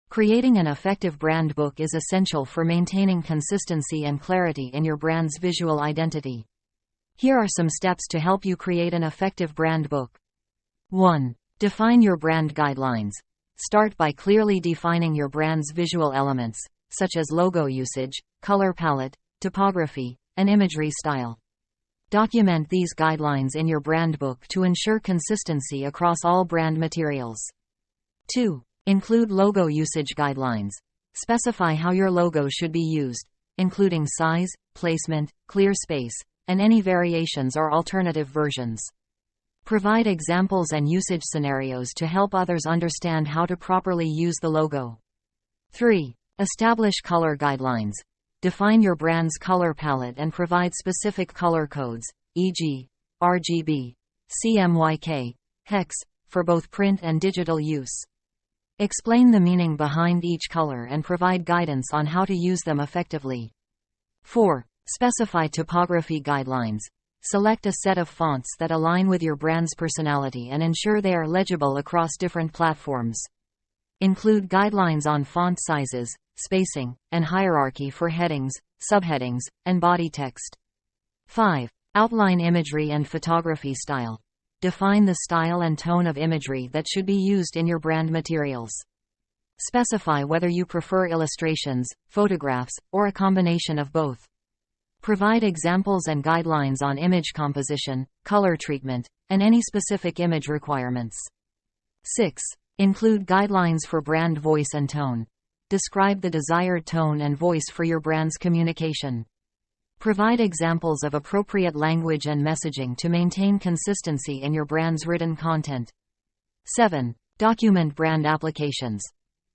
Creating an effective brand book is essential for maintaining consistency and clarity in your brand's visual identity. Here are some steps to help you create an effective brand book. 1. Define your brand guidelines. Start by clearly defining your brand's visual elements, such as logo usage, color palette, typography, and imagery style. Document these guidelines in your brand book to ensure consistency across all brand materials. 2. Include logo usage guidelines. Specify how your logo should be used, including size, placement, clear space, and any variations or alternative versions. Provide examples and usage scenarios to help others understand how to properly use the logo. 3. Establish color guidelines. Define your brand's color palette and provide specific color codes, e.g., RGB, CMYK, hex, for both print and digital use. Explain the meaning behind each color and provide guidance on how to use them effectively. 4. Specify typography guidelines. Select a set of fonts that align with your brand's personality and ensure they are legible across different platforms. Include guidelines on font sizes, spacing, and hierarchy for headings, subheadings, and body text. 5. Outline imagery and photography style. Define the style and tone of imagery that should be used in your brand materials. Specify whether you prefer illustrations, photographs, or a combination of both. Provide examples and guidelines on image composition, color treatment, and any specific image requirements. 6. Include guidelines for brand voice and tone. Describe the desired tone and voice for your brand's communication. Provide examples of appropriate language and messaging to maintain consistency in your brand's written content. 7. Document brand applications.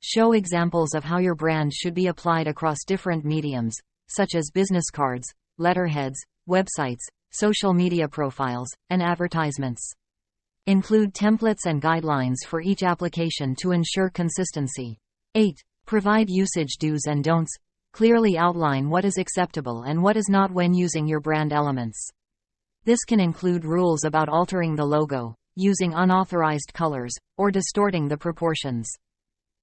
Show examples of how your brand should be applied across different mediums, such as business cards, letterheads, websites, social media profiles, and advertisements. Include templates and guidelines for each application to ensure consistency. 8. Provide usage do's and don'ts. Clearly outline what is acceptable and what is not when using your brand elements. This can include rules about altering the logo, using unauthorized colors, or distorting the proportions.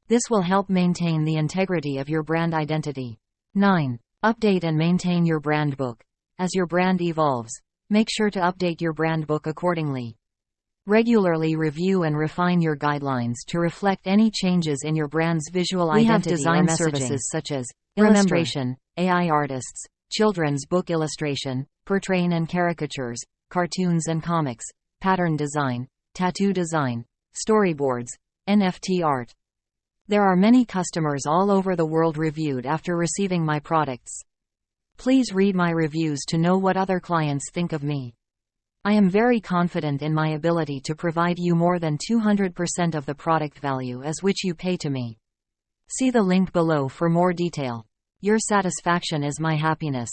This will help maintain the integrity of your brand identity. 9. Update and maintain your brand book. As your brand evolves, make sure to update your brand book accordingly. Regularly review and refine your guidelines to reflect any changes in your brand's visual identity. We have design services such as illustration, AI artists, children's book illustration, portrait and caricatures, cartoons and comics, pattern design, tattoo design, storyboards, NFT art. There are many customers all over the world reviewed after receiving my products. Please read my reviews to know what other clients think of me. I am very confident in my ability to provide you more than 200% of the product value as which you pay to me. See the link below for more detail. Your satisfaction is my happiness.